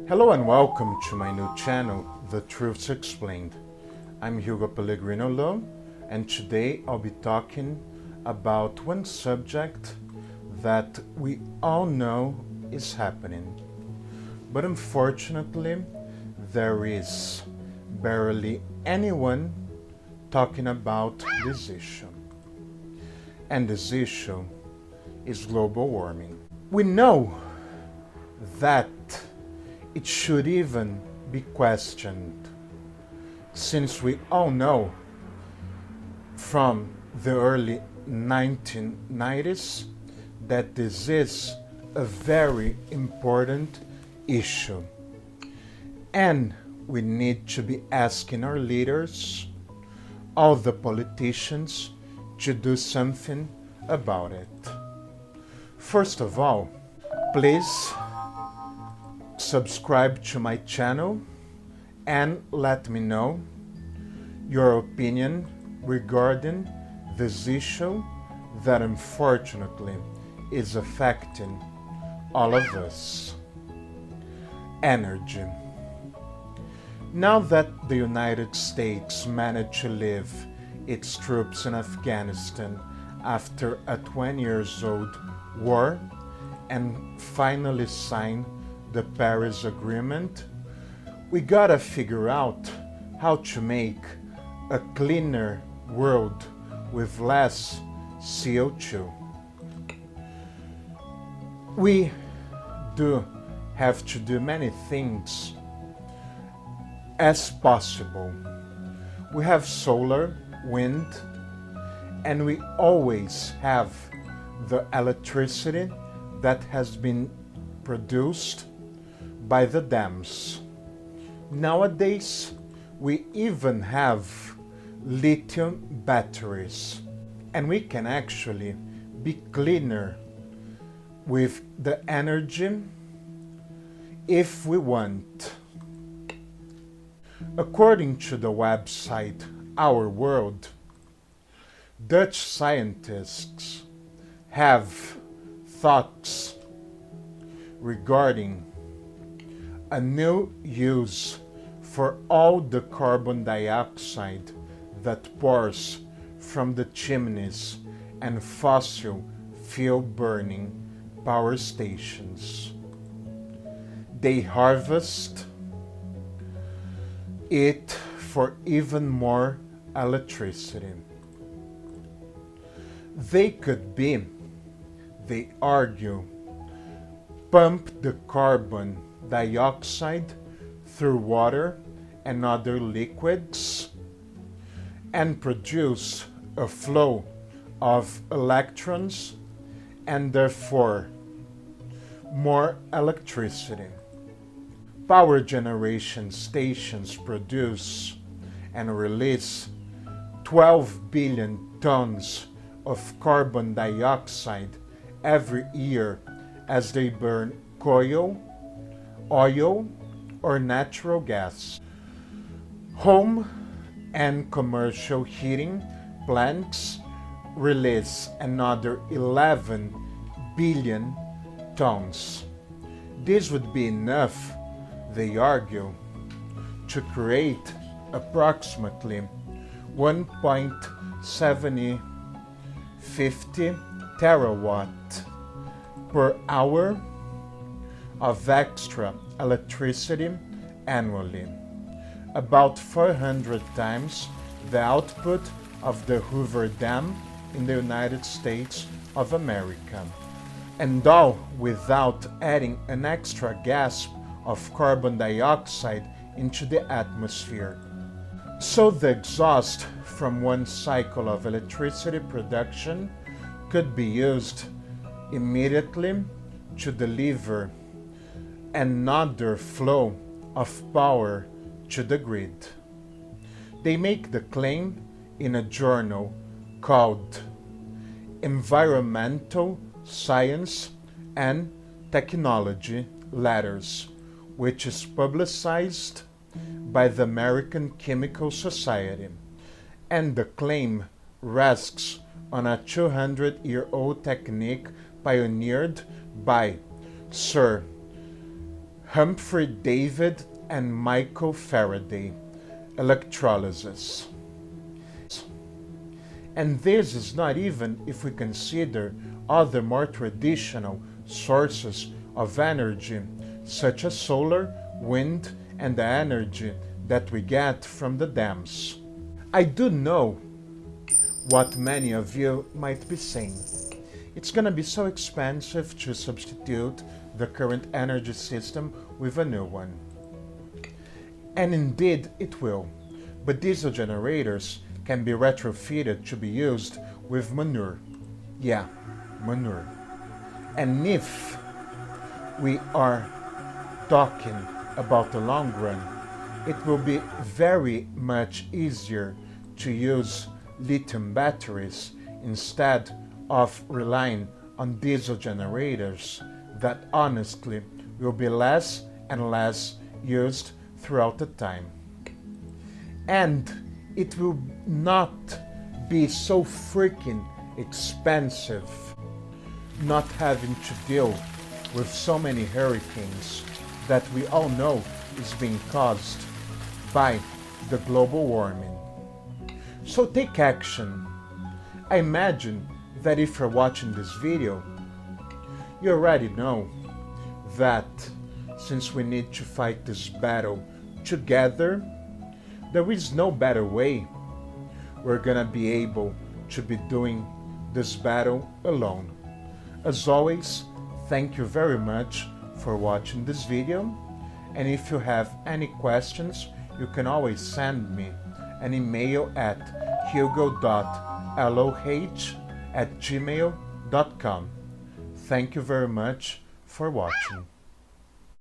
Hello and welcome to my new channel, The Truths Explained. I'm Hugo Pellegrino Low, and today I'll be talking about one subject that we all know is happening. But unfortunately, there is barely anyone talking about this issue. And this issue is global warming. We know that it should even be questioned, since we all know from the early 1990s that this is a very important issue. And we need to be asking our leaders, all the politicians, to do something about it. First of all, please subscribe to my channel and let me know your opinion regarding this issue that unfortunately is affecting all of us. Energy. Now that the United States managed to leave its troops in Afghanistan after a 20-year-old war and finally signed the Paris Agreement, we gotta figure out how to make a cleaner world with less CO2. We do have to do many things as possible. We have solar, wind, and we always have the electricity that has been produced by the dams. Nowadays, we even have lithium batteries, and we can actually be cleaner with the energy if we want. According to the website Our World, Dutch scientists have thoughts regarding a new use for all the carbon dioxide that pours from the chimneys and fossil fuel burning power stations. They harvest it for even more electricity. They could be, they argue, pump the carbon dioxide through water and other liquids and produce a flow of electrons and therefore more electricity. Power generation stations produce and release 12 billion tons of carbon dioxide every year as they burn coal, oil, or natural gas. Home and commercial heating plants release another 11 billion tons. This would be enough, they argue, to create approximately 1.750 terawatt per hour of extra electricity annually, about 400 times the output of the Hoover Dam in the United States of America, and all without adding an extra gasp of carbon dioxide into the atmosphere. So the exhaust from one cycle of electricity production could be used immediately to deliver another flow of power to the grid. They make the claim in a journal called Environmental Science and Technology Letters, which is publicized by the American Chemical Society, and the claim rests on a 200-year-old technique pioneered by Sir Humphrey David and Michael Faraday, electrolysis. And this is not even if we consider other more traditional sources of energy, such as solar, wind, and the energy that we get from the dams. I do know what many of you might be saying. It's gonna be so expensive to substitute the current energy system with a new one. And indeed it will, but diesel generators can be retrofitted to be used with manure. Yeah, manure. And if we are talking about the long run, it will be very much easier to use lithium batteries instead of relying on diesel generators that honestly will be less and less used throughout the time. And it will not be so freaking expensive not having to deal with so many hurricanes that we all know is being caused by the global warming. So take action. I imagine that if you're watching this video, you already know that since we need to fight this battle together, there is no better way we're gonna be able to be doing this battle alone. As always, thank you very much for watching this video, and if you have any questions, you can always send me an email at hugo.loh@gmail.com. Thank you very much for watching.